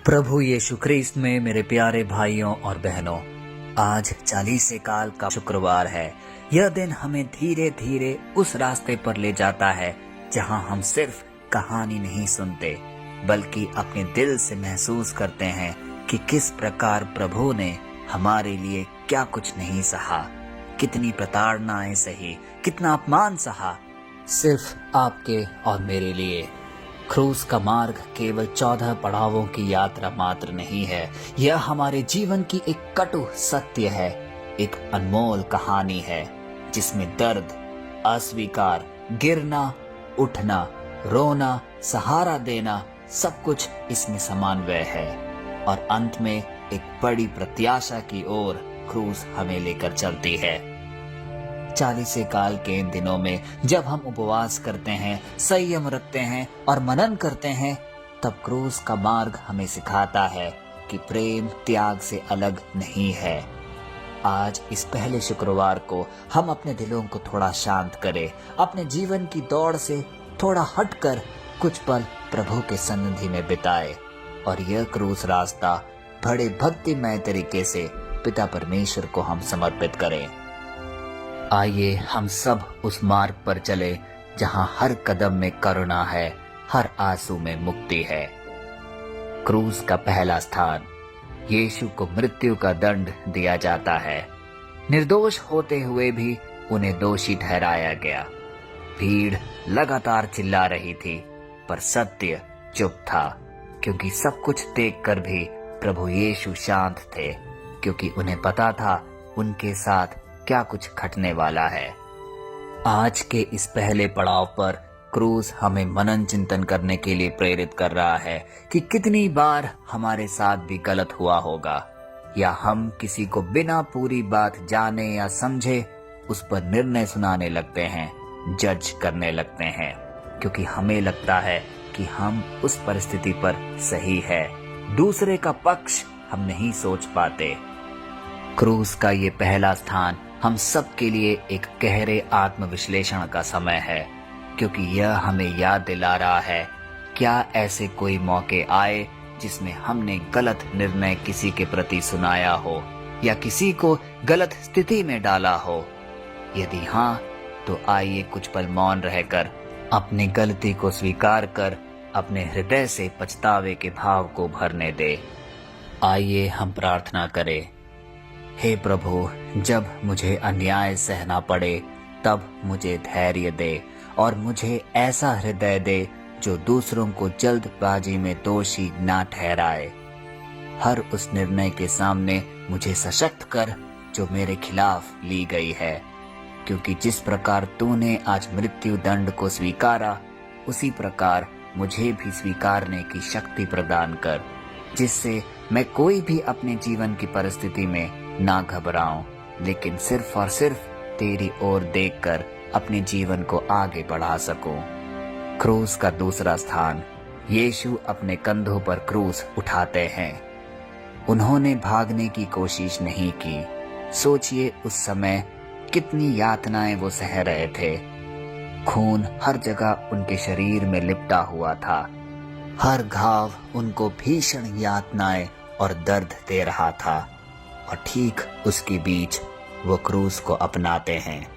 प्रभु यीशु ख्रीस्त में मेरे प्यारे भाइयों और बहनों, आज चालीसे काल का शुक्रवार है। यह दिन हमें धीरे धीरे उस रास्ते पर ले जाता है जहां हम सिर्फ कहानी नहीं सुनते बल्कि अपने दिल से महसूस करते हैं कि किस प्रकार प्रभु ने हमारे लिए क्या कुछ नहीं सहा, कितनी प्रताड़नाएं सही, कितना अपमान सहा, सिर्फ आपके और मेरे लिए। क्रूस का मार्ग केवल 14 पड़ावों की यात्रा मात्र नहीं है, यह हमारे जीवन की एक कटु सत्य है, एक अनमोल कहानी है जिसमें दर्द, अस्वीकार, गिरना, उठना, रोना, सहारा देना, सब कुछ इसमें समन्वय है और अंत में एक बड़ी प्रत्याशा की ओर क्रूस हमें लेकर चलती है। चालीसे काल के इन दिनों में जब हम उपवास करते हैं, संयम रखते हैं और मनन करते हैं, तब क्रूस का मार्ग हमें सिखाता है कि प्रेम त्याग से अलग नहीं है। आज इस पहले शुक्रवार को हम अपने दिलों को थोड़ा शांत करें, अपने जीवन की दौड़ से थोड़ा हटकर कुछ पल प्रभु के सन्निधि में बिताए और यह क्रूस रास्ता बड़े भक्तिमय तरीके से पिता परमेश्वर को हम समर्पित करें। आइए हम सब उस मार्ग पर चले जहां हर कदम में करुणा है, हर आंसू में मुक्ति है। क्रूस का पहला स्थान, यीशु को मृत्यु का दंड दिया जाता है। निर्दोष होते हुए भी उन्हें दोषी ठहराया गया। भीड़ लगातार चिल्ला रही थी पर सत्य चुप था, क्योंकि सब कुछ देखकर भी प्रभु यीशु शांत थे, क्योंकि उन्हें पता था उनके साथ क्या कुछ घटने वाला है। आज के इस पहले पड़ाव पर क्रूस हमें मनन चिंतन करने के लिए प्रेरित कर रहा है कि कितनी बार हमारे साथ भी गलत हुआ होगा या हम किसी को बिना पूरी बात जाने या समझे उस पर निर्णय सुनाने लगते हैं, जज करने लगते हैं, क्योंकि हमें लगता है कि हम उस परिस्थिति पर सही है, दूसरे का पक्ष हम नहीं सोच पाते। क्रूस का ये पहला स्थान हम सब के लिए एक गहरे आत्मविश्लेषण का समय है, क्योंकि यह हमें याद दिला रहा है क्या ऐसे कोई मौके आए जिसमें हमने गलत निर्णय किसी के प्रति सुनाया हो या किसी को गलत स्थिति में डाला हो। यदि हाँ, तो आइए कुछ पल मौन रहकर अपनी गलती को स्वीकार कर अपने हृदय से पछतावे के भाव को भरने दे। आइए हम प्रार्थना करें। हे प्रभु, जब मुझे अन्याय सहना पड़े तब मुझे धैर्य दे और मुझे ऐसा हृदय दे जो दूसरों को जल्दबाजी में दोषी ना ठहराए। हर उस निर्णय के सामने मुझे सशक्त कर जो मेरे खिलाफ ली गई है, क्योंकि जिस प्रकार तूने आज मृत्यु दंड को स्वीकारा, उसी प्रकार मुझे भी स्वीकारने की शक्ति प्रदान कर, जिससे मैं कोई भी अपने जीवन की परिस्थिति में ना घबराऊं, लेकिन सिर्फ और सिर्फ तेरी ओर देखकर अपने जीवन को आगे बढ़ा सकूं। क्रूस का दूसरा स्थान, यीशु अपने कंधों पर क्रूस उठाते हैं। उन्होंने भागने की कोशिश नहीं की। सोचिए उस समय कितनी यातनाएं वो सह रहे थे। खून हर जगह उनके शरीर में लिपटा हुआ था। हर घाव उनको भीषण यातनाएं और दर्द दे रहा था और ठीक उसके बीच वो क्रूस को अपनाते हैं,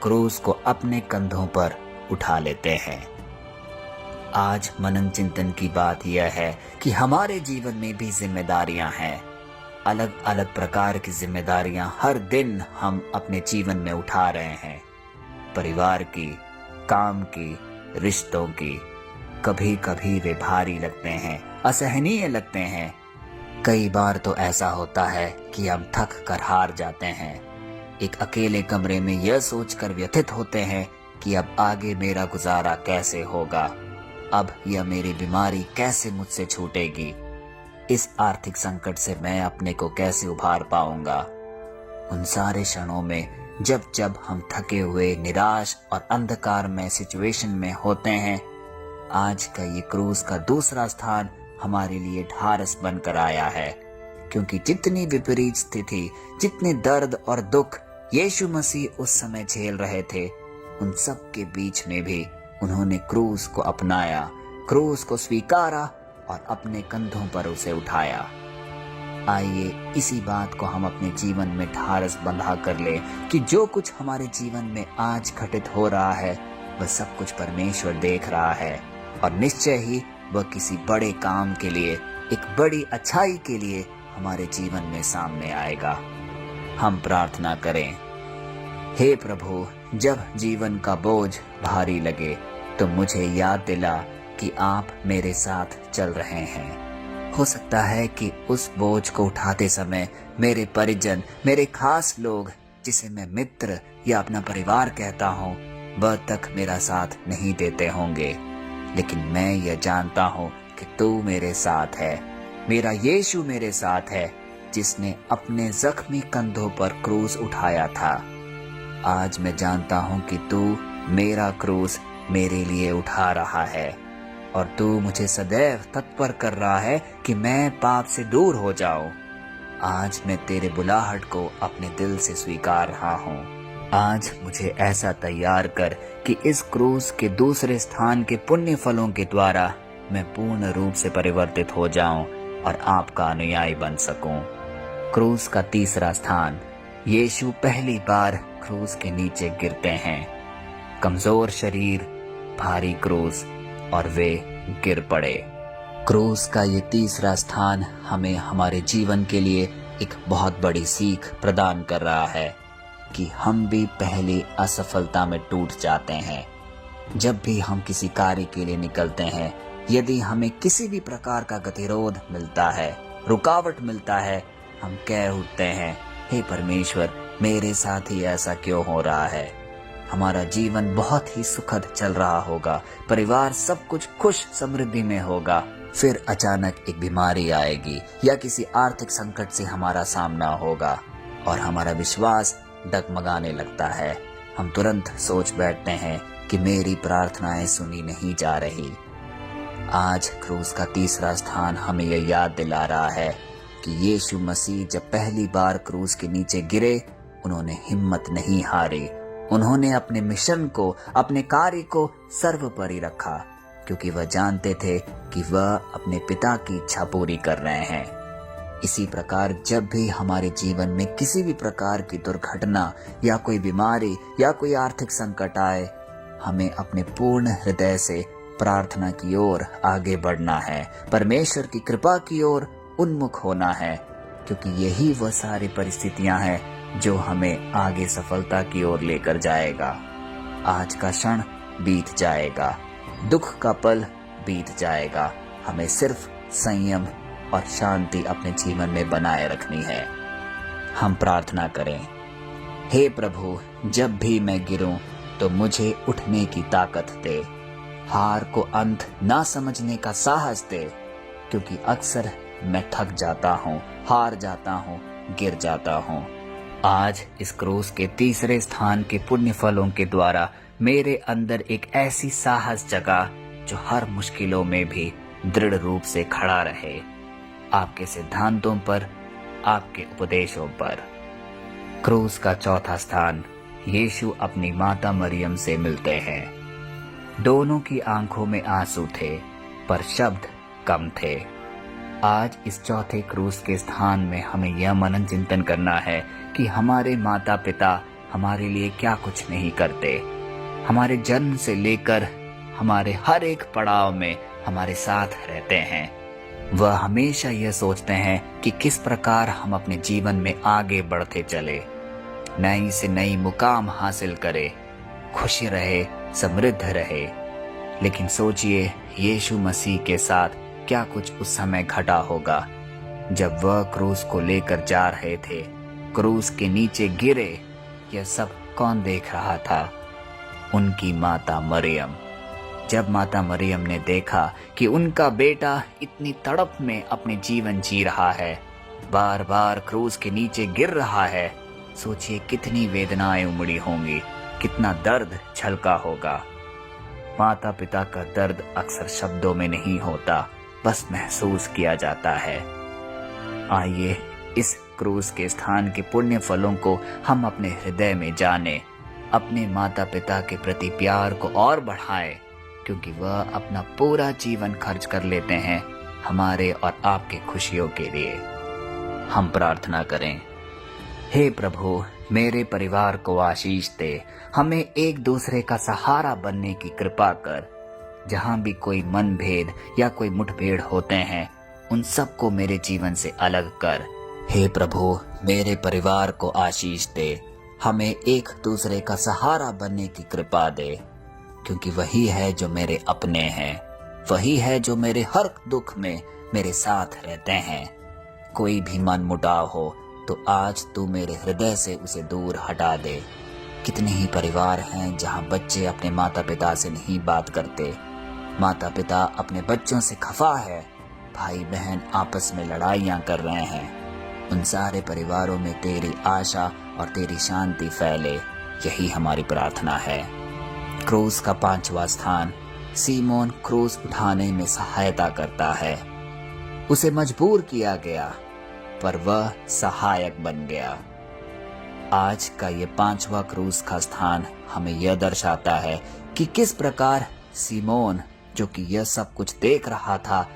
क्रूस को अपने कंधों पर उठा लेते हैं। आज मनन चिंतन की बात यह है कि हमारे जीवन में भी जिम्मेदारियां हैं। अलग अलग प्रकार की जिम्मेदारियां हर दिन हम अपने जीवन में उठा रहे हैं। परिवार की, काम की, रिश्तों की। कभी कभी वे भारी लगते हैं, असहनीय लगते हैं। कई बार तो ऐसा होता है कि हम थक कर हार जाते हैं। एक अकेले कमरे में यह सोचकर व्यथित होते हैं कि अब आगे मेरा गुजारा कैसे होगा, अब यह मेरी बीमारी कैसे मुझसे छूटेगी, इस आर्थिक संकट से मैं अपने को कैसे उभार पाऊंगा। उन सारे क्षणों में जब जब हम थके हुए, निराश और अंधकार में सिचुएशन में होते हैं, आज का ये क्रूस का दूसरा स्थान हमारे लिए ढारस बनकर आया है, क्योंकि जितनी विपरीत स्थिति, जितने दर्द और दुख यीशु मसीह उस समय झेल रहे थे, उन सब के बीच में भी उन्होंने क्रूस को अपनाया, क्रूस को स्वीकारा और अपने कंधों पर उसे उठाया। आइए इसी बात को हम अपने जीवन में ढारस बंधा कर ले कि जो कुछ हमारे जीवन में आज घटित हो रहा है वह सब कुछ परमेश्वर देख रहा है, और निश्चय ही वह किसी बड़े काम के लिए, एक बड़ी अच्छाई के लिए हमारे जीवन में सामने आएगा। हम प्रार्थना करें। हे प्रभु, जब जीवन का बोझ भारी लगे तो मुझे याद दिला कि आप मेरे साथ चल रहे हैं। हो सकता है कि उस बोझ को उठाते समय मेरे परिजन, मेरे खास लोग, जिसे मैं मित्र या अपना परिवार कहता हूँ, वह तक मेरा साथ नहीं देते होंगे, लेकिन मैं यह जानता हूँ कि तू मेरे साथ है। मेरा यीशु मेरे साथ है, जिसने अपने जख्मी कंधों पर क्रूस उठाया था। आज मैं जानता हूँ कि तू मेरा क्रूस मेरे लिए उठा रहा है, और तू मुझे सदैव तत्पर कर रहा है कि मैं पाप से दूर हो जाऊं। आज मैं तेरे बुलाहट को अपने दिल से स्वीकार रहा हूँ। आज मुझे ऐसा तैयार कर कि इस क्रूस के दूसरे स्थान के पुण्य फलों के द्वारा मैं पूर्ण रूप से परिवर्तित हो जाऊं और आपका अनुयायी बन सकूं। क्रूस का तीसरा स्थान, यीशु पहली बार क्रूस के नीचे गिरते हैं। कमजोर शरीर, भारी क्रूस, और वे गिर पड़े। क्रूस का ये तीसरा स्थान हमें हमारे जीवन के लिए एक बहुत बड़ी सीख प्रदान कर रहा है कि हम भी पहली असफलता में टूट जाते हैं। जब भी हम किसी कार्य के लिए निकलते हैं, यदि हमें किसी भी प्रकार का गतिरोध मिलता है, रुकावट मिलता है, हम कह उठते हैं, हे परमेश्वर, मेरे साथ ही ऐसा क्यों हो रहा है। हमारा जीवन बहुत ही सुखद चल रहा होगा, परिवार सब कुछ खुश समृद्धि में होगा, फिर अचानक एक बीमारी आएगी या किसी आर्थिक संकट से हमारा सामना होगा और हमारा विश्वास डगमगाने लगता है। हम तुरंत सोच बैठते हैं कि मेरी प्रार्थनाएं सुनी नहीं जा रही। आज क्रूस का तीसरा स्थान हमें यह याद दिला रहा है कि यीशु मसीह जब पहली बार क्रूस के नीचे गिरे, उन्होंने हिम्मत नहीं हारी। उन्होंने अपने मिशन को, अपने कार्य को सर्वोपरि रखा, क्योंकि वह जानते थे कि वह अपने पिता की इच्छा पूरी कर रहे हैं। इसी प्रकार जब भी हमारे जीवन में किसी भी प्रकार की दुर्घटना या कोई बीमारी या कोई आर्थिक संकट आए, हमें अपने पूर्ण हृदय से प्रार्थना की ओर आगे बढ़ना है, परमेश्वर की कृपा की ओर उन्मुख होना है, क्योंकि यही वह सारी परिस्थितियां हैं जो हमें आगे सफलता की ओर लेकर जाएगा। आज का क्षण बीत जाएगा, दुख का पल बीत जाएगा, हमें सिर्फ संयम और शांति अपने जीवन में बनाए रखनी है। हम प्रार्थना करें। हे प्रभु, जब भी मैं गिरूं तो मुझे उठने की ताकत दे, हार को अंत ना समझने का साहस दे, क्योंकि अक्सर मैं थक जाता हूँ, हार जाता हूँ, गिर जाता हूँ। आज इस क्रूस के तीसरे स्थान के पुण्य फलों के द्वारा मेरे अंदर एक ऐसी साहस जगा जो हर मुश्किलों में भी दृढ़ रूप से खड़ा रहे, आपके सिद्धांतों पर, आपके उपदेशों पर। क्रूस का चौथा स्थान, यीशु अपनी माता मरियम से मिलते हैं। दोनों की आंखों में आंसू थे, पर शब्द कम थे। आज इस चौथे क्रूस के स्थान में हमें यह मनन चिंतन करना है कि हमारे माता पिता हमारे लिए क्या कुछ नहीं करते। हमारे जन्म से लेकर हमारे हर एक पड़ाव में हमारे साथ रहते हैं। वह हमेशा यह सोचते हैं कि किस प्रकार हम अपने जीवन में आगे बढ़ते चले, नई से नई मुकाम हासिल करें, खुशी रहे, समृद्ध रहे। लेकिन सोचिए, यीशु मसीह के साथ क्या कुछ उस समय घटा होगा जब वह क्रूस को लेकर जा रहे थे, क्रूस के नीचे गिरे। यह सब कौन देख रहा था? उनकी माता मरियम। जब माता मरियम ने देखा कि उनका बेटा इतनी तड़प में अपने जीवन जी रहा है, बार बार क्रूस के नीचे गिर रहा है, सोचिए कितनी वेदनाएं उमड़ी होंगी, कितना दर्द छलका होगा। माता पिता का दर्द अक्सर शब्दों में नहीं होता, बस महसूस किया जाता है। आइए इस क्रूस के स्थान के पुण्य फलों को हम अपने हृदय में जाने, अपने माता पिता के प्रति प्यार को और बढ़ाएं, क्योंकि वह अपना पूरा जीवन खर्च कर लेते हैं हमारे और आपके खुशियों के लिए। हम प्रार्थना करें। हे प्रभु, मेरे परिवार को आशीष दे, हमें एक दूसरे का सहारा बनने की कृपा कर। जहाँ भी कोई मनभेद या कोई मुठभेड़ होते हैं, उन सबको मेरे जीवन से अलग कर। हे प्रभु, मेरे परिवार को आशीष दे, हमें एक दूसरे का सहारा बनने की कृपा दे, क्योंकि वही है जो मेरे अपने हैं, वही है जो मेरे हर दुख में मेरे साथ रहते हैं। कोई भी मन मुटाव हो तो आज तू मेरे हृदय से उसे दूर हटा दे। कितने ही परिवार हैं जहां बच्चे अपने माता पिता से नहीं बात करते, माता पिता अपने बच्चों से खफा है, भाई बहन आपस में लड़ाइयां कर रहे हैं। उन सारे परिवारों में तेरी आशा और तेरी शांति फैले, यही हमारी प्रार्थना है। क्रूस का 5वां स्थान सीमोन क्रूस उठाने में सहायता करता है। उसे मजबूर किया गया पर वह सहायक बन गया। आज का ये 5वां क्रूस का स्थान हमें यह दर्शाता है कि किस प्रकार सीमोन, जो कि यह सब कुछ देख रहा था,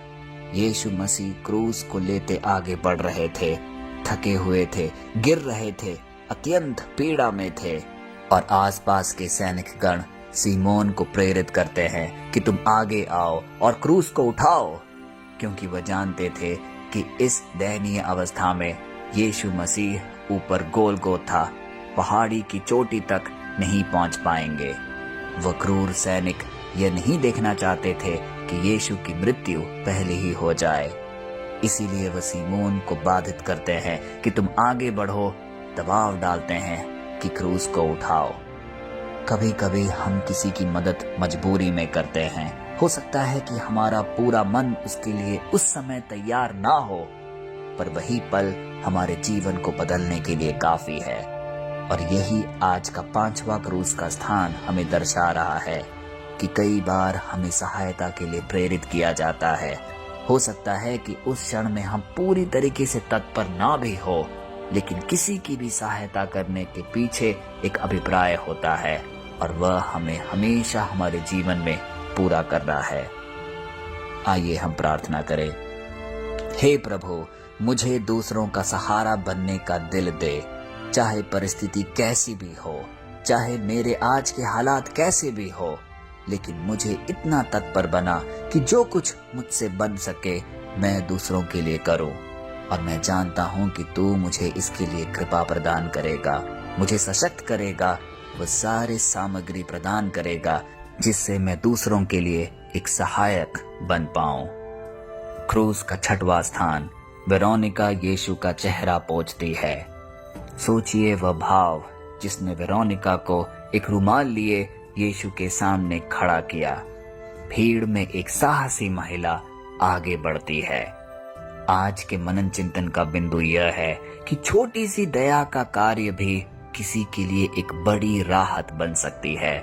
यीशु मसीह क्रूस को लेते आगे बढ़ रहे थे, थके हुए थे, गिर रहे थे, अत्यंत पीड़ा में थे, और आसपास के सैनिक गण सीमोन को प्रेरित करते हैं कि तुम आगे आओ और क्रूस को उठाओ, क्योंकि वह जानते थे कि इस दयनीय अवस्था में यीशु मसीह ऊपर गोलगोथा पहाड़ी की चोटी तक नहीं पहुंच पाएंगे। वह क्रूर सैनिक यह नहीं देखना चाहते थे कि यीशु की मृत्यु पहले ही हो जाए, इसीलिए वह सीमोन को बाधित करते हैं कि तुम आगे बढ़ो, दबाव डालते हैं कि क्रूस को उठाओ। कभी कभी हम किसी की मदद मजबूरी में करते हैं। हो सकता है कि हमारा पूरा मन उसके लिए उस समय तैयार ना हो, पर वही पल हमारे जीवन को बदलने के लिए काफी है। और यही आज का 5वां क्रूस का स्थान हमें दर्शा रहा है कि कई बार हमें सहायता के लिए प्रेरित किया जाता है। हो सकता है कि उस क्षण में हम पूरी तरीके से तत्पर ना भी हो, लेकिन किसी की भी सहायता करने के पीछे एक अभिप्राय होता है, और वह हमें हमेशा हमारे जीवन में पूरा करना है। आइए हम प्रार्थना करें। हे प्रभु, मुझे दूसरों का सहारा बनने का दिल दे, चाहे परिस्थिति कैसी भी हो, चाहे मेरे आज के हालात कैसे भी हो, लेकिन मुझे इतना तत्पर बना कि जो कुछ मुझसे बन सके मैं दूसरों के लिए करूं। और मैं जानता हूं कि तू मुझे इसके लिए कृपा प्रदान करेगा, मुझे सशक्त करेगा, वह सारे सामग्री प्रदान करेगा जिससे मैं दूसरों के लिए एक सहायक बन पाऊं। क्रूस का 6वां स्थान वेरोनिका यीशु का चेहरा पोंछती है। सोचिए वह भाव जिसने वेरोनिका को एक रुमाल लिए यीशु के सामने खड़ा किया। भीड़ में एक साहसी महिला आगे बढ़ती है। आज के मनन चिंतन का बिंदु यह है कि छोटी सी दया का कार्य भी किसी के लिए एक बड़ी राहत बन सकती है।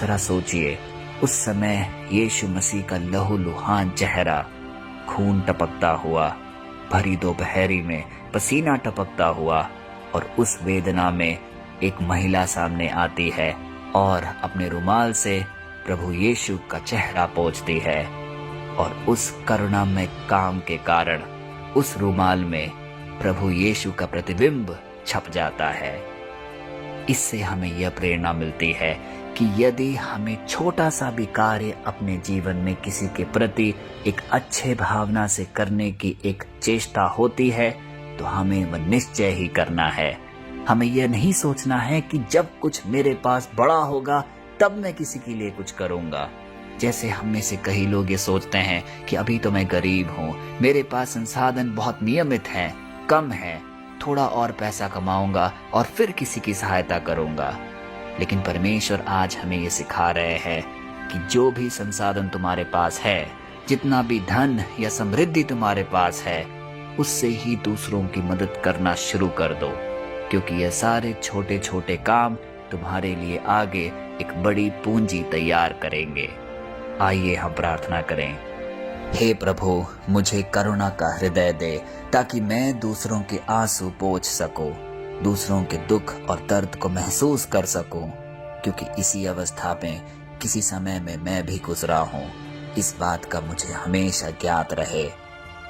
जरा सोचिए, उस समय यीशु मसीह का लहूलुहान चेहरा, खून टपकता हुआ, भरी दोपहरी में पसीना टपकता हुआ, और उस वेदना में एक महिला सामने आती है और अपने रुमाल से प्रभु यीशु का चेहरा पोंछती है, और उस करुणामय काम के कारण उस रुमाल में प्रभु यीशु का प्रतिबिंब छप जाता है। इससे हमें यह प्रेरणा मिलती है कि यदि हमें छोटा सा भी कार्य अपने जीवन में किसी के प्रति एक अच्छे भावना से करने की एक चेष्टा होती है, तो हमें वह निश्चय ही करना है। हमें यह नहीं सोचना है कि जब कुछ मेरे पास बड़ा होगा तब मैं किसी के लिए कुछ करूंगा। जैसे हम में से कई लोग ये सोचते हैं कि अभी तो मैं गरीब हूँ, मेरे पास संसाधन बहुत नियमित हैं, कम है, थोड़ा और पैसा कमाऊंगा और फिर किसी की सहायता करूंगा। लेकिन परमेश्वर आज हमें ये सिखा रहे हैं कि जो भी संसाधन तुम्हारे पास है, जितना भी धन या समृद्धि तुम्हारे पास है, उससे ही दूसरों की मदद करना शुरू कर दो, क्योंकि यह सारे छोटे छोटे काम तुम्हारे लिए आगे एक बड़ी पूंजी तैयार करेंगे। आइए हम प्रार्थना करें। हे प्रभु, मुझे करुणा का हृदय दे ताकि मैं दूसरों के आंसू पोंछ सकूं, दूसरों के दुख और दर्द को महसूस कर सकूं, क्योंकि इसी अवस्था में किसी समय में मैं भी गुजरा हूं। इस बात का मुझे हमेशा ज्ञात रहे।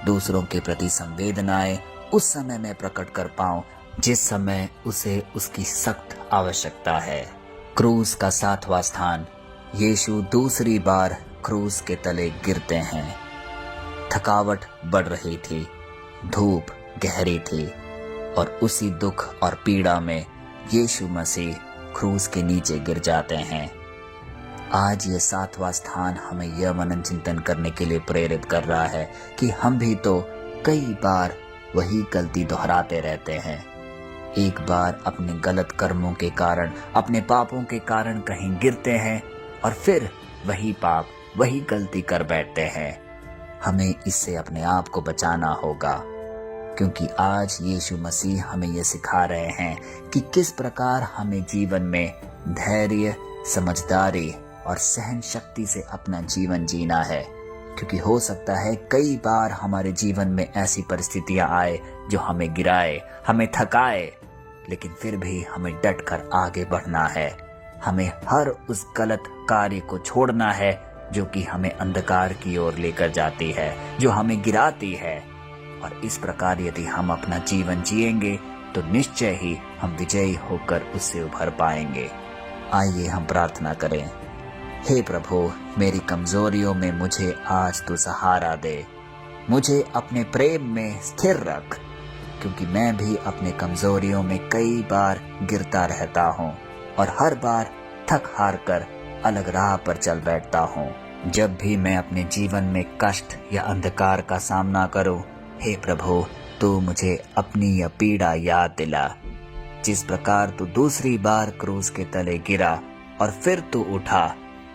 दूसरों के प्रति संवेदनाएं उस समय में प्रकट कर पाऊं जिस समय उसे उसकी सख्त आवश्यकता है। क्रूस का 7वां स्थान। यीशु दूसरी बार क्रूस के तले गिरते हैं। थकावट बढ़ रही थी, धूप गहरी थी और उसी दुख और पीड़ा में यीशु मसीह क्रूस के नीचे गिर जाते हैं। आज ये 7वां स्थान हमें यह मनन चिंतन करने के लिए प्रेरित कर रहा है कि हम भी तो कई बार वही गलती दोहराते रहते हैं। एक बार अपने गलत कर्मों के कारण, अपने पापों के कारण कहीं गिरते हैं और फिर वही पाप, वही गलती कर बैठते हैं। हमें इससे अपने आप को बचाना होगा, क्योंकि आज यीशु मसीह हमें यह सिखा रहे हैं कि किस प्रकार हमें जीवन में धैर्य, समझदारी और सहन शक्ति से अपना जीवन जीना है। क्योंकि हो सकता है कई बार हमारे जीवन में ऐसी परिस्थितियां आए जो हमें गिराए, हमें थकाए, लेकिन फिर भी हमें डटकर आगे बढ़ना है। हमें हर उस गलत कार्य को छोड़ना है जो कि हमें अंधकार की ओर लेकर जाती है, जो हमें गिराती है। और इस प्रकार यदि हम अपना जीवन जिएंगे तो निश्चय ही हम विजयी होकर उससे उभर पाएंगे। आइए हम प्रार्थना करें। हे प्रभु, मेरी कमजोरियों में मुझे आज तू सहारा दे। मुझे अपने प्रेम में स्थिर रख, क्योंकि मैं भी अपने कमजोरियों में कई बार गिरता रहता हूँ और हर बार थक हार कर अलग राह पर चल बैठता हूँ। जब भी मैं अपने जीवन में कष्ट या अंधकार का सामना करूँ, हे प्रभु, तू मुझे अपनी यह पीड़ा याद दिला। जिस प्रकार तू दूसरी बार क्रूस के तले गिरा और फिर तू उठा,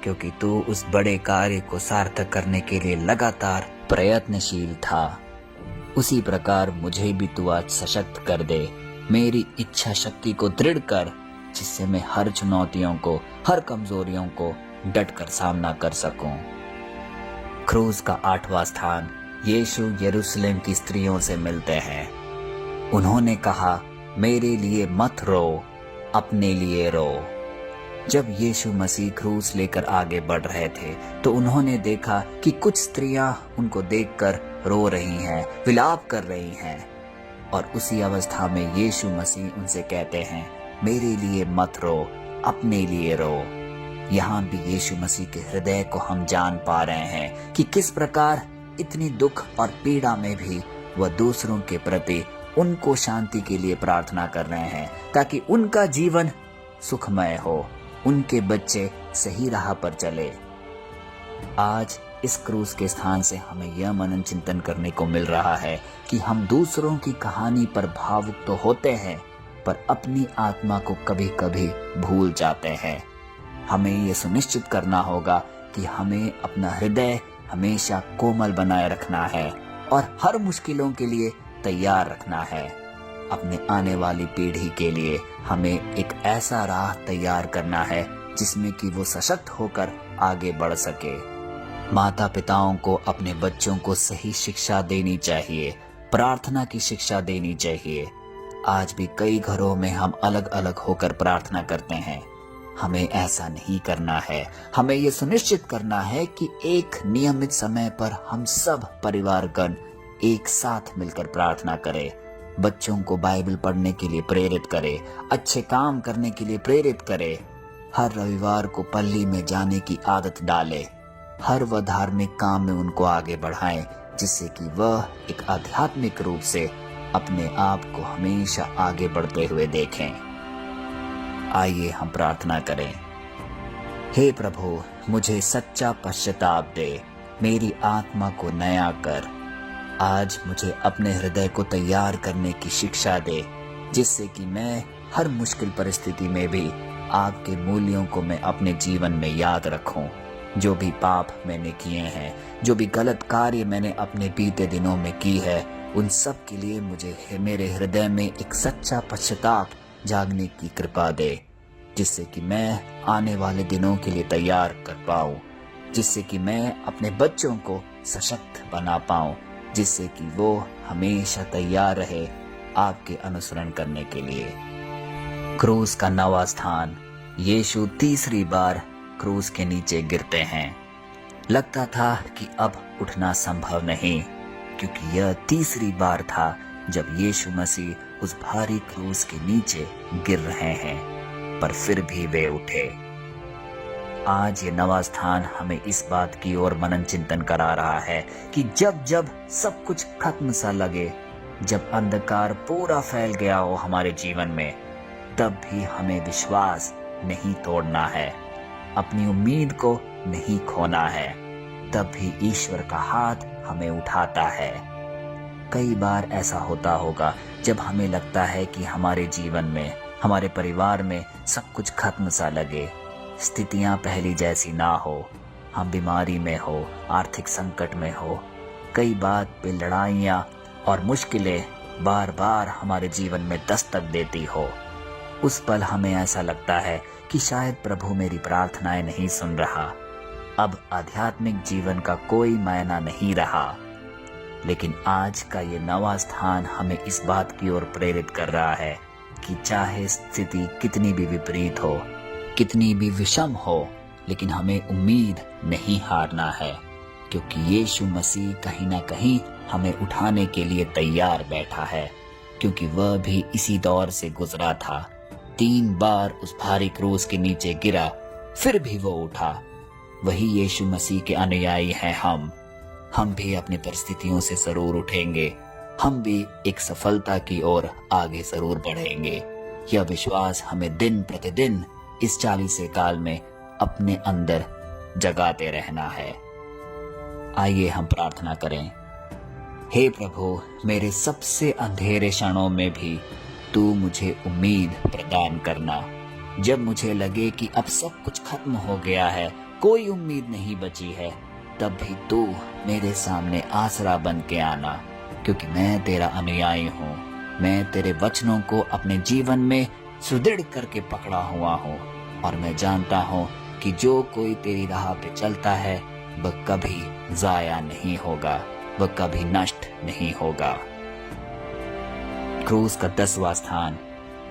क्योंकि तू उस बड़े कार्य को सार्थक करने के लिए लगातार प्रयत्नशील था। उसी प्रकार मुझे भी तू आज सशक्त कर दे। मेरी इच्छा शक्ति को दृढ़ कर, जिससे मैं हर चुनौतियों को, हर कमजोरियों को डटकर सामना कर सकूं। क्रूस का 8वां स्थान। यीशु यरूशलेम की स्त्रियों से मिलते हैं। उन्होंने कहा, मेरे लिए मत रो, अपने लिए रो। जब यीशु मसीह क्रूस लेकर आगे बढ़ रहे थे तो उन्होंने देखा कि कुछ स्त्रियां उनको देखकर रो रही हैं, विलाप कर रही हैं। और उसी अवस्था में यीशु मसीह उनसे कहते हैं, मेरे लिए मत रो, अपने लिए रो। यहाँ भी यीशु मसीह के हृदय को हम जान पा रहे हैं कि किस प्रकार इतनी दुख और पीड़ा में भी वह दूसरों के प्रति उनको शांति के लिए प्रार्थना कर रहे हैं, ताकि उनका जीवन सुखमय हो, उनके बच्चे सही राह पर चले। आज इस क्रूस के स्थान से हमें यह मनन चिंतन करने को मिल रहा है कि हम दूसरों की कहानी पर भावुक तो होते हैं, पर अपनी आत्मा को कभी कभी भूल जाते हैं। हमें यह सुनिश्चित करना होगा कि हमें अपना हृदय हमेशा कोमल बनाए रखना है और हर मुश्किलों के लिए तैयार रखना है। अपने आने वाली पीढ़ी के लिए हमें एक ऐसा राह तैयार करना है जिसमें कि वो सशक्त होकर आगे बढ़ सके। माता पिताओं को अपने बच्चों को सही शिक्षा देनी चाहिए, प्रार्थना की शिक्षा देनी चाहिए। आज भी कई घरों में हम अलग अलग होकर प्रार्थना करते हैं। हमें ऐसा नहीं करना है। हमें ये सुनिश्चित करना है कि एक नियमित समय पर हम सब परिवारगण एक साथ मिलकर प्रार्थना करें। बच्चों को बाइबल पढ़ने के लिए प्रेरित करें, अच्छे काम करने के लिए प्रेरित करें। हर रविवार को पल्ली में जाने की आदत डालें। हर वह धार्मिक काम में उनको आगे बढ़ाएं, जिससे कि वह एक आध्यात्मिक रूप से अपने आप को हमेशा आगे बढ़ते हुए देखें। आइए हम प्रार्थना करें। हे प्रभु, मुझे सच्चा पश्चाताप दे, मेरी आत्मा को नया कर। आज मुझे अपने हृदय को तैयार करने की शिक्षा दे, जिससे कि मैं हर मुश्किल परिस्थिति में भी आपके मूल्यों को मैं अपने जीवन में याद रखूं। जो भी पाप मैंने किए हैं, जो भी गलत कार्य मैंने अपने बीते दिनों में की है, उन सब के लिए मुझे मेरे हृदय में एक सच्चा पश्चाताप जागने की कृपा दे, जिससे कि मैं आने वाले दिनों के लिए तैयार कर पाऊं, जिससे कि मैं अपने बच्चों को सशक्त बना पाऊं, जिससे कि वो हमेशा तैयार रहे आपके अनुसरण करने के लिए। क्रूस का 9वां स्थान। यीशु तीसरी बार क्रूस के नीचे गिरते हैं। लगता था कि अब उठना संभव नहीं, क्योंकि यह तीसरी बार था जब यीशु मसीह उस भारी क्रूस के नीचे गिर रहे हैं, पर फिर भी वे उठे। आज ये नवा स्थान हमें इस बात की ओर मनन चिंतन करा रहा है कि जब जब सब कुछ खत्म सा लगे, जब अंधकार पूरा फैल गया हो हमारे जीवन में, तब भी हमें विश्वास नहीं तोड़ना है, अपनी उम्मीद को नहीं खोना है। तब भी ईश्वर का हाथ हमें उठाता है। कई बार ऐसा होता होगा जब हमें लगता है कि हमारे जीवन में, हमारे परिवार में सब कुछ खत्म सा लगे, स्थितियां पहली जैसी ना हो, हम बीमारी में हो, आर्थिक संकट में हो, कई बात पे लड़ाइयां और मुश्किलें बार बार हमारे जीवन में दस्तक देती हो। उस पल हमें ऐसा लगता है कि शायद प्रभु मेरी प्रार्थनाएं नहीं सुन रहा, अब आध्यात्मिक जीवन का कोई मायना नहीं रहा। लेकिन आज का ये नवा स्थान हमें इस बात की ओर प्रेरित कर रहा है कि चाहे स्थिति कितनी भी विपरीत हो, कितनी भी विषम हो, लेकिन हमें उम्मीद नहीं हारना है, क्योंकि यीशु मसीह कहीं ना कहीं हमें उठाने के लिए तैयार बैठा है, क्योंकि वह भी इसी दौर से गुजरा था। 3 बार उस भारी क्रूस के नीचे गिरा, फिर भी वो उठा। वही यीशु मसीह के अनुयायी हैं हम भी अपनी परिस्थितियों से जरूर उठेंगे, हम भी एक सफलता की ओर आगे जरूर बढ़ेंगे। यह विश्वास हमें दिन प्रतिदिन इस 40 काल में अपने अंदर जगाते रहना है। आइए हम प्रार्थना करें। हे प्रभु, मेरे सबसे अंधेरे क्षणों में भी तू मुझे उम्मीद प्रदान करना। जब मुझे लगे कि अब सब कुछ खत्म हो गया है, कोई उम्मीद नहीं बची है, तब भी तू मेरे सामने आसरा बन के आना, क्योंकि मैं तेरा अनुयायी हूँ। मैं तेरे वचनों को अपने जीवन में सुदृढ़ करके पकड़ा हुआ हूँ, और मैं जानता हूँ कि जो कोई तेरी राह पे चलता है वह कभी जाया नहीं होगा, वह कभी नष्ट नहीं होगा। क्रूस का 10वां स्थान,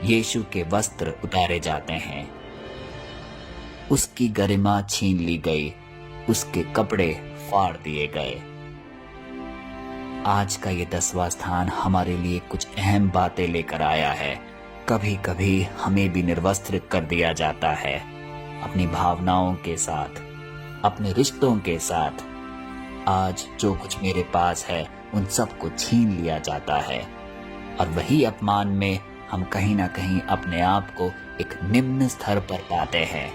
यीशु के वस्त्र उतारे जाते हैं, उसकी गरिमा छीन ली गई, उसके कपड़े फाड़ दिए गए। आज का ये 10वां स्थान हमारे लिए कुछ अहम बातें लेकर आया है। कभी कभी हमें भी निर्वस्त्र कर दिया जाता है, अपनी भावनाओं के साथ, अपने रिश्तों के साथ। आज जो कुछ मेरे पास है उन सब को छीन लिया जाता है, और वही अपमान में हम कहीं ना कहीं अपने आप को एक निम्न स्तर पर पाते हैं।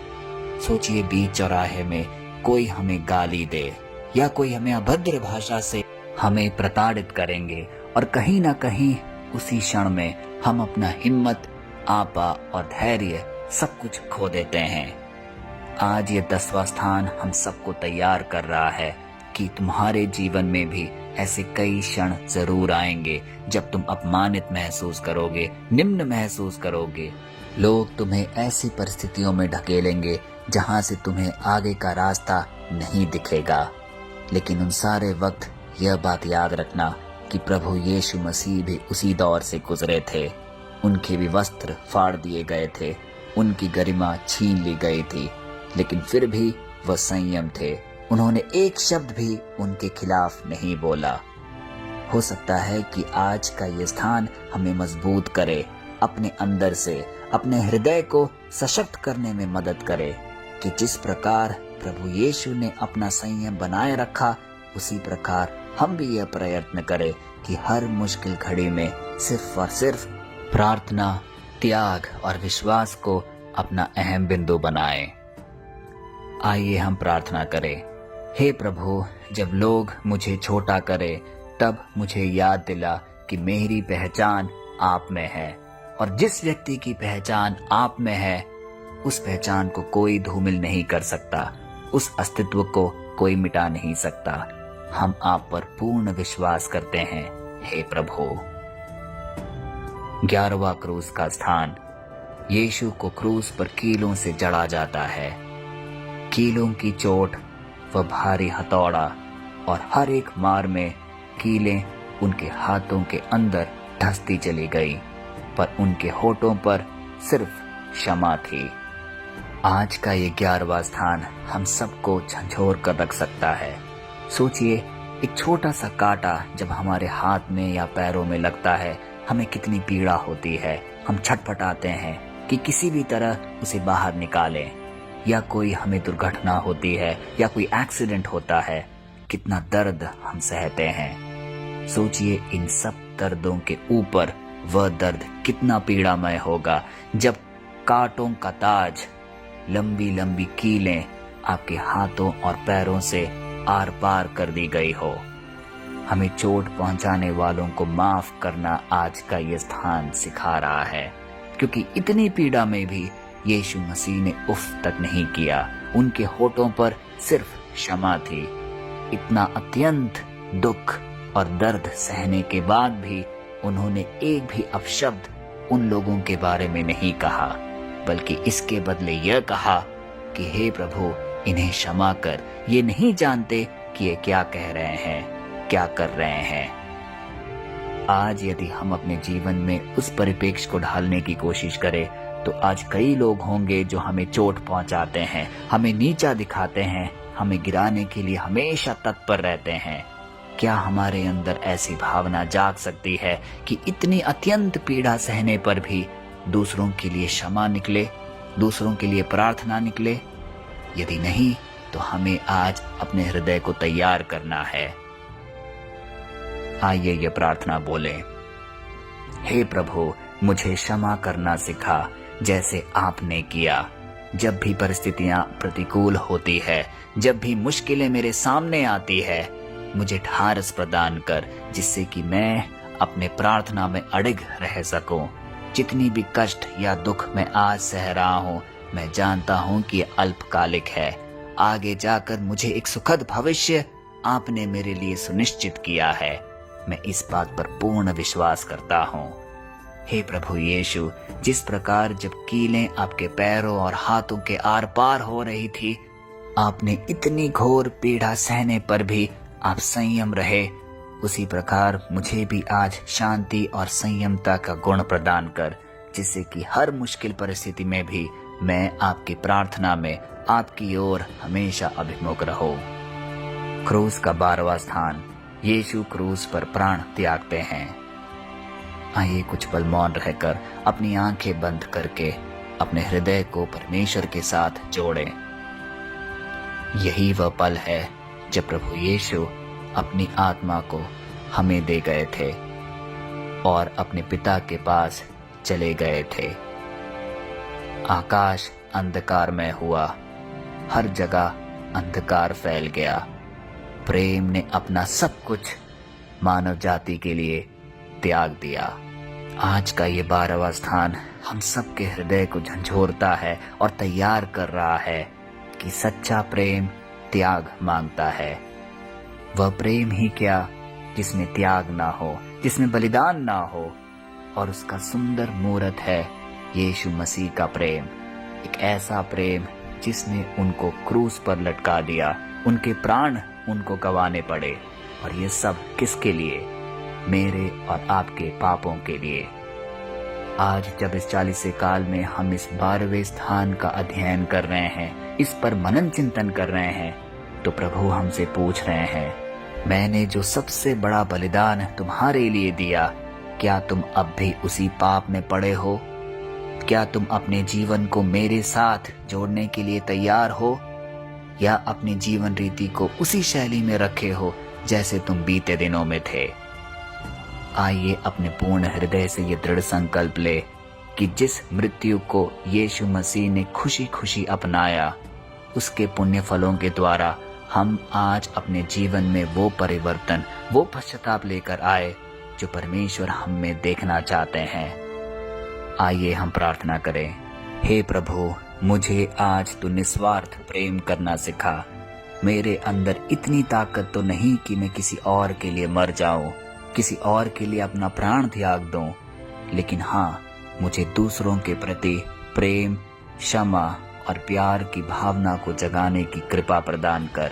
सोचिए, बीच चौराहे में कोई हमें गाली दे या कोई हमें अभद्र भाषा से हमें प्रताड़ित करेंगे, और कहीं ना कहीं उसी क्षण में हम अपना हिम्मत, आपा और धैर्य सब कुछ खो देते हैं। आज ये 10वां स्थान हम सबको तैयार कर रहा है कि तुम्हारे जीवन में भी ऐसे कई क्षण जरूर आएंगे जब तुम अपमानित महसूस करोगे, निम्न महसूस करोगे। लोग तुम्हें ऐसी परिस्थितियों में ढकेलेंगे जहां से तुम्हें आगे का रास्ता नहीं दिखेगा। लेकिन उन सारे वक्त यह बात याद रखना कि प्रभु यीशु मसीह भी उसी दौर से गुजरे थे। उनके भी वस्त्र फाड़ दिए गए थे, उनकी गरिमा छीन ली गई थी, लेकिन फिर भी वह संयम थे। उन्होंने एक शब्द भी उनके खिलाफ नहीं बोला। हो सकता है कि आज का ये स्थान हमें मजबूत करे, अपने अंदर से, अपने हृदय को सशक्त करने में मदद करे, कि जिस प्रकार प्रभु यीशु ने अपना संयम बनाए रखा, उसी प्रकार हम भी यह प्रयत्न करें कि हर मुश्किल घड़ी में सिर्फ और सिर्फ प्रार्थना, त्याग और विश्वास को अपना अहम बिंदु बनाएं। आइए हम प्रार्थना करें। हे प्रभु, जब लोग मुझे छोटा करें, तब मुझे याद दिला कि मेरी पहचान आप में है, और जिस व्यक्ति की पहचान आप में है, उस पहचान को कोई धूमिल नहीं कर सकता, उस अस्तित्व को कोई मिटा नहीं सकता। हम आप पर पूर्ण विश्वास करते हैं, हे प्रभु। 11वां क्रूस का स्थान, यीशु को क्रूस पर कीलों से जड़ा जाता है। कीलों की चोट, वह भारी हथौड़ा और हर एक मार में कीलें उनके हाथों के अंदर धंसती चली गई, पर उनके होठों पर सिर्फ क्षमा थी। आज का ये 11वां स्थान हम सबको झंझोर कर रख सकता है। सोचिए, एक छोटा सा कांटा जब हमारे हाथ में या पैरों में लगता है, हमें कितनी पीड़ा होती है। हम छटपटाते हैं कि किसी भी तरह उसे बाहर निकालें। या कोई हमें दुर्घटना होती है या कोई एक्सीडेंट होता है, कितना दर्द हम सहते हैं। सोचिए, इन सब दर्दों के ऊपर वह दर्द कितना पीड़ामय होगा जब कांटों का ताज, लंबी लंबी कीलें आपके हाथों और पैरों से आर पार कर दी गई हो। हमें चोट पहुंचाने वालों को माफ करना आज का ये स्थान सिखा रहा है, क्योंकि इतनी पीड़ा में भी यीशु मसीह ने उफ तक नहीं किया। उनके होठों पर सिर्फ क्षमा थी। इतना अत्यंत दुख और दर्द सहने के बाद भी उन्होंने एक भी अपशब्द उन लोगों के बारे में नहीं कहा, बल्कि इसके बदले यह कहा कि हे प्रभु, इन्हें क्षमा कर, ये नहीं जानते कि ये क्या कह रहे हैं, क्या कर रहे हैं। आज यदि हम अपने जीवन में उस परिप्रेक्ष्य को ढालने की कोशिश करें, तो आज कई लोग होंगे जो हमें चोट पहुंचाते हैं, हमें नीचा दिखाते हैं, हमें गिराने के लिए हमेशा तत्पर रहते हैं। क्या हमारे अंदर ऐसी भावना जाग सकती है कि इतनी अत्यंत पीड़ा सहने पर भी दूसरों के लिए क्षमा निकले, दूसरों के लिए प्रार्थना निकले? यदि नहीं, तो हमें आज अपने हृदय को तैयार करना है। आइए ये प्रार्थना बोले। हे प्रभु, मुझे क्षमा करना सिखा जैसे आपने किया। जब भी परिस्थितियां प्रतिकूल होती है, जब भी मुश्किलें मेरे सामने आती है, मुझे ढारस प्रदान कर, जिससे कि मैं अपने प्रार्थना में अडिग रह सकूं। जितनी भी कष्ट या दुख मैं आज सह रहा हूं, मैं जानता हूं कि यह अल्पकालिक है। आगे जाकर मुझे एक सुखद भविष्य आपने मेरे लिए सुनिश्चित किया है। मैं इस बात पर पूर्ण विश्वास करता हूं। हे प्रभु यीशु, जिस प्रकार जब कीलें आपके पैरों और हाथों के आर पार हो रही थी, आपने इतनी घोर पीड़ा सहने पर भी आप संयम रहे, उसी प्रकार मुझे भी आज शांति और संयमता का गुण प्रदान कर, जिससे कि हर मुश्किल परिस्थिति में भी मैं आपकी प्रार्थना में आपकी ओर हमेशा अभिमुख रहूं। क्रूस का 12वां स्थान, यीशु क्रूस पर प्राण त्यागते हैं। आइए कुछ पल मौन रहकर अपनी आंखें बंद करके अपने हृदय को परमेश्वर के साथ जोड़ें। यही वह पल है जब प्रभु यीशु अपनी आत्मा को हमें दे गए थे और अपने पिता के पास चले गए थे। आकाश अंधकार में हुआ, हर जगह अंधकार फैल गया। प्रेम ने अपना सब कुछ मानव जाति के लिए त्याग दिया। आज का ये 12वां स्थान हम सबके हृदय को झंझोरता है और तैयार कर रहा है कि सच्चा प्रेम त्याग मांगता है। वह प्रेम ही क्या जिसमें त्याग ना हो, जिसमें बलिदान ना हो, और उसका सुंदर मूर्त है यीशु मसीह का प्रेम। एक ऐसा प्रेम जिसने उनको क्रूस पर लटका दिया, उनके प्राण उनको गंवाने पड़े, और ये सब किसके लिए? मेरे और आपके पापों के लिए। आज जब इस 40 काल में हम इस 12वें स्थान का अध्ययन कर रहे हैं, इस पर मनन चिंतन कर रहे हैं, तो प्रभु हमसे पूछ रहे हैं, मैंने जो सबसे बड़ा बलिदान तुम्हारे लिए दिया, क्या तुम अब भी उसी पाप में पड़े हो? क्या तुम अपने जीवन को मेरे साथ जोड़ने के लिए तैयार हो, या अपनी जीवन रीति को उसी शैली में रखे हो जैसे तुम बीते दिनों में थे? आइए अपने पूर्ण हृदय से ये दृढ़ संकल्प ले कि जिस मृत्यु को यीशु मसीह ने खुशी खुशी अपनाया, उसके पुण्य फलों के द्वारा हम आज अपने जीवन में वो परिवर्तन, वो पश्चाताप लेकर आए जो परमेश्वर हम में देखना चाहते हैं। आइए हम प्रार्थना करें। हे प्रभु, मुझे आज तू निस्वार्थ प्रेम करना सिखा। मेरे अंदर इतनी ताकत तो नहीं कि मैं किसी और के लिए मर जाऊं, किसी और के लिए अपना प्राण त्याग दूं, लेकिन हाँ, मुझे दूसरों के प्रति प्रेम, क्षमा और प्यार की भावना को जगाने की कृपा प्रदान कर,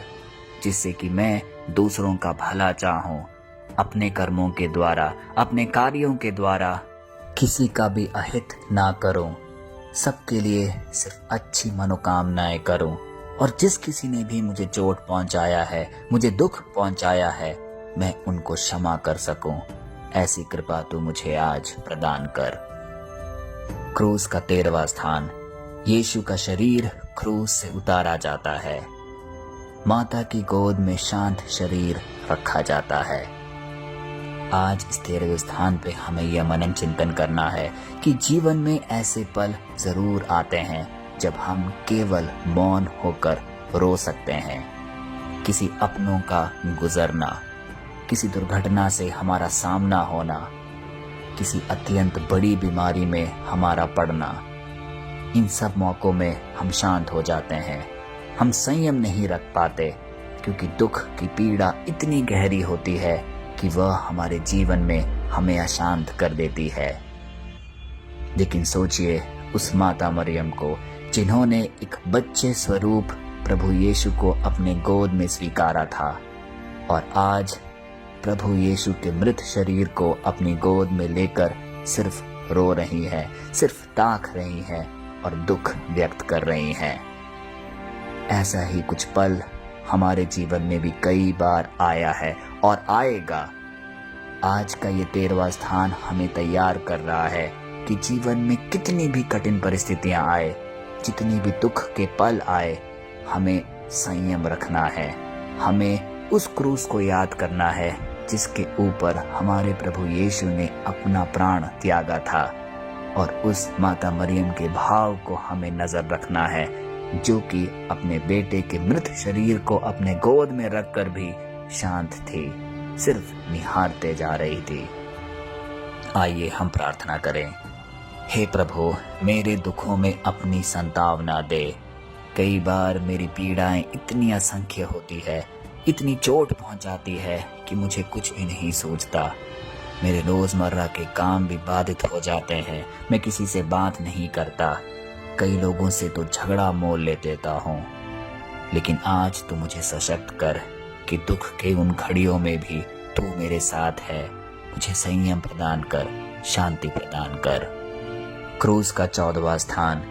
जिससे कि मैं दूसरों का भला चाहूं, अपने कर्मों के द्वारा, अपने कार्यों के द्वारा किसी का भी अहित ना करूं। सबके लिए सिर्फ अच्छी मनोकामनाएं करूं और जिस किसी ने भी मुझे चोट पहुंचाया है, मुझे दुख पहुंचाया है, मैं उनको क्षमा कर सकूं। ऐसी कृपा तू मुझे आज प्रदान कर। क्रूस का 13वां स्थान। यीशु का शरीर क्रूस से उतारा जाता है। माता की गोद में शांत शरीर रखा जाता है। आज इस 13वें स्थान पे हमें यह मनन चिंतन करना है कि जीवन में ऐसे पल जरूर आते हैं जब हम केवल मौन होकर रो सकते हैं। किसी अपनों का गुजरना, किसी दुर्घटना से हमारा सामना होना, किसी अत्यंत बड़ी बीमारी में हमारा पड़ना, इन सब मौकों में हम शांत हो जाते हैं। हम संयम नहीं रख पाते क्योंकि दुख की पीड़ा इतनी गहरी होती है कि वह हमारे जीवन में हमें अशांत कर देती है। लेकिन सोचिए उस माता मरियम को जिन्होंने एक बच्चे स्वरूप प्रभु यीशु को अपने गोद में स्वीकारा था और आज प्रभु यीशु के मृत शरीर को अपनी गोद में लेकर सिर्फ रो रही है, सिर्फ ताक रही है और दुख व्यक्त कर रही हैं। ऐसा ही कुछ पल हमारे जीवन में भी कई बार आया है और आएगा। आज का ये 13वां स्थान हमें तैयार कर रहा है कि जीवन में कितनी भी कठिन परिस्थितियां आए, जितनी भी दुख के पल आए, हमें संयम रखना है। हमें उस क्रूस को याद करना है जिसके ऊपर हमारे प्रभु यीशु ने अपना प्राण त्यागा था और उस माता मरियम के भाव को हमें नजर रखना है जो कि अपने बेटे के मृत शरीर को अपने गोद में रखकर भी शांत थी, सिर्फ निहारते जा रही थी। आइए हम प्रार्थना करें। हे प्रभु, मेरे दुखों में अपनी संतावना दे। कई बार मेरी पीड़ाएं इतनी असंख्य होती है, इतनी चोट पहुंचाती है कि मुझे कुछ भी नहीं सूझता। मेरे रोजमर्रा के काम भी बाधित हो जाते हैं। मैं किसी से बात नहीं करता, कई लोगों से तो झगड़ा मोल ले देता हूँ। लेकिन आज तू मुझे सशक्त कर कि दुख के उन घड़ियों में भी तू मेरे साथ है। मुझे संयम प्रदान कर, शांति प्रदान कर। क्रूस का 14वां स्थान।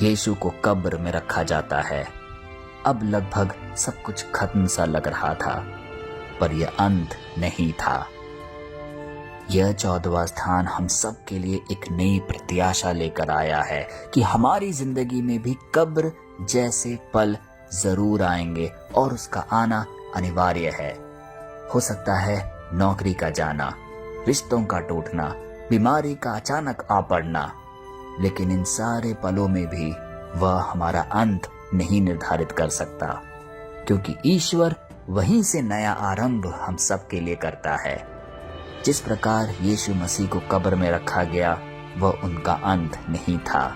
यीशु को कब्र में रखा जाता है। अब लगभग सब कुछ खत्म सा लग रहा था, पर यह अंत नहीं था। यह 14वां स्थान हम सब के लिए एक नई प्रत्याशा लेकर आया है कि हमारी जिंदगी में भी कब्र जैसे पल जरूर आएंगे और उसका आना अनिवार्य है। हो सकता है नौकरी का जाना, रिश्तों का टूटना, बीमारी का अचानक आ पड़ना, लेकिन इन सारे पलों में भी वह हमारा अंत नहीं निर्धारित कर सकता, क्योंकि ईश्वर वहीं से नया आरंभ हम सब के लिए करता है। जिस प्रकार यीशु मसीह को कब्र में रखा गया, वह उनका अंत नहीं था,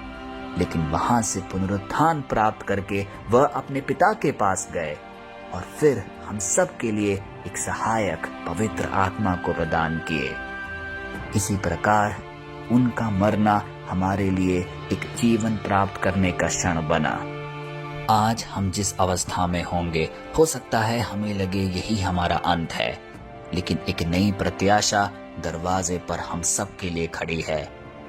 लेकिन वहां से पुनरुत्थान प्राप्त करके वह अपने पिता के पास गए और फिर हम सब के लिए एक सहायक पवित्र आत्मा को प्रदान किए। इसी प्रकार उनका मरना हमारे लिए एक जीवन प्राप्त करने का क्षण बना। आज हम जिस अवस्था में होंगे, हो सकता है हमें लगे यही हमारा अंत है, लेकिन एक नई प्रत्याशा दरवाजे पर हम सब के लिए खड़ी है,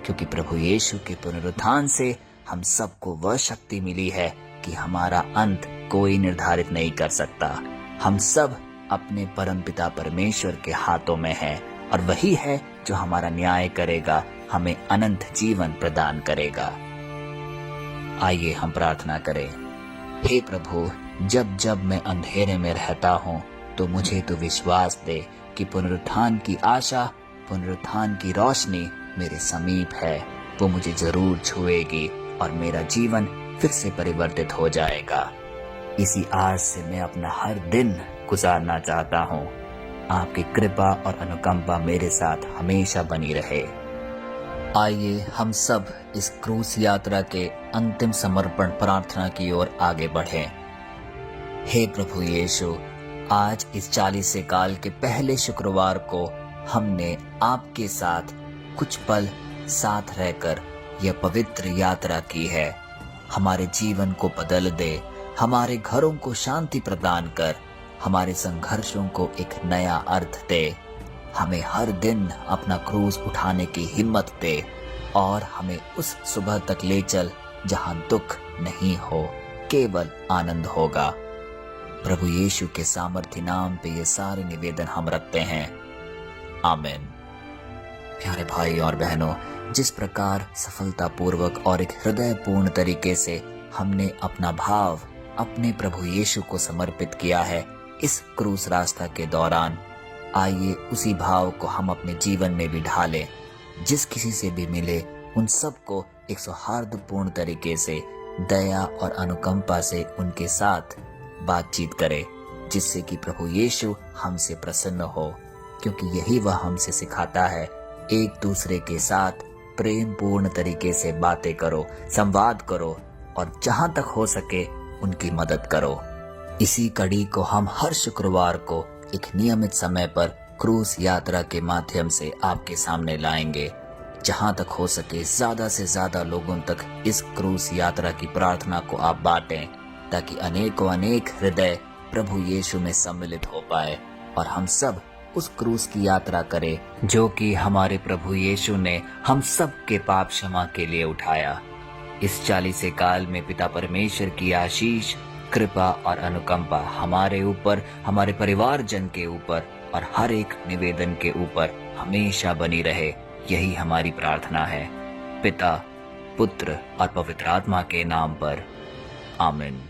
क्योंकि प्रभु यीशु के पुनरुत्थान से हम सबको वह शक्ति मिली है कि हमारा अंत कोई निर्धारित नहीं कर सकता। हम सब अपने परमपिता परमेश्वर के हाथों में हैं और वही है जो हमारा न्याय करेगा, हमें अनंत जीवन प्रदान करेगा। आइए हम प्रार्थना करें। हे प्रभु, जब जब मैं अंधेरे में रहता हूँ तो मुझे तो विश्वास दे कि पुनरुत्थान की आशा, पुनरुत्थान की रोशनी मेरे समीप है। वो मुझे जरूर छुएगी और मेरा जीवन फिर से परिवर्तित हो जाएगा। इसी आस से मैं अपना हर दिन गुजारना चाहता हूँ। आपकी कृपा और अनुकंपा मेरे साथ हमेशा बनी रहे। आइए हम सब इस क्रूस यात्रा के अंतिम समर्पण प्रार्थना की ओर आगे बढ़ें। हे प्रभु यीशु, आज इस 40 काल के पहले शुक्रवार को हमने आपके साथ कुछ पल साथ रहकर यह पवित्र यात्रा की है। हमारे जीवन को बदल दे, हमारे घरों को शांति प्रदान कर, हमारे संघर्षों को एक नया अर्थ दे। हमें हर दिन अपना क्रूस उठाने की हिम्मत दे और हमें उस सुबह तक ले चल जहां दुख नहीं हो, केवल आनंद होगा। प्रभु यीशु के सामर्थ्य नाम पे ये सारे निवेदन हम रखते हैं। आमीन। प्यारे भाई और बहनों, जिस प्रकार सफलतापूर्वक और एक हृदयपूर्ण तरीके से हमने अपना भाव अपने प्रभु यीशु को समर्पित किया है इस क्रूस रास्ता के दौरान, आइए उसी भाव को हम अपने जीवन में भी ढालें। जिस किसी से भी मिले उन सबको एक सौहार्दपूर्ण तरीके से दया और अनुकंपा से उनके साथ बातचीत करें, जिससे कि प्रभु यीशु हमसे प्रसन्न हो, क्योंकि यही वह हमसे सिखाता है। एक दूसरे के साथ प्रेम पूर्ण तरीके से बातें करो, संवाद करो और जहां तक हो सके उनकी मदद करो। इसी कड़ी को हम हर शुक्रवार को एक नियमित समय पर क्रूस यात्रा के माध्यम से आपके सामने लाएंगे। जहां तक हो सके ज्यादा से ज्यादा लोगों तक इस क्रूस यात्रा की प्रार्थना को आप बांटें, ताकि अनेकों अनेक हृदय प्रभु यीशु में सम्मिलित हो पाए और हम सब उस क्रूस की यात्रा करें जो कि हमारे प्रभु यीशु ने हम सब के पाप क्षमा के लिए उठाया। इस 40 काल में पिता परमेश्वर की आशीष, कृपा और अनुकंपा हमारे ऊपर, हमारे परिवार जन के ऊपर और हर एक निवेदन के ऊपर हमेशा बनी रहे। यही हमारी प्रार्थना है, पिता, पुत्र और पवित्र आत्मा के नाम पर। आमीन।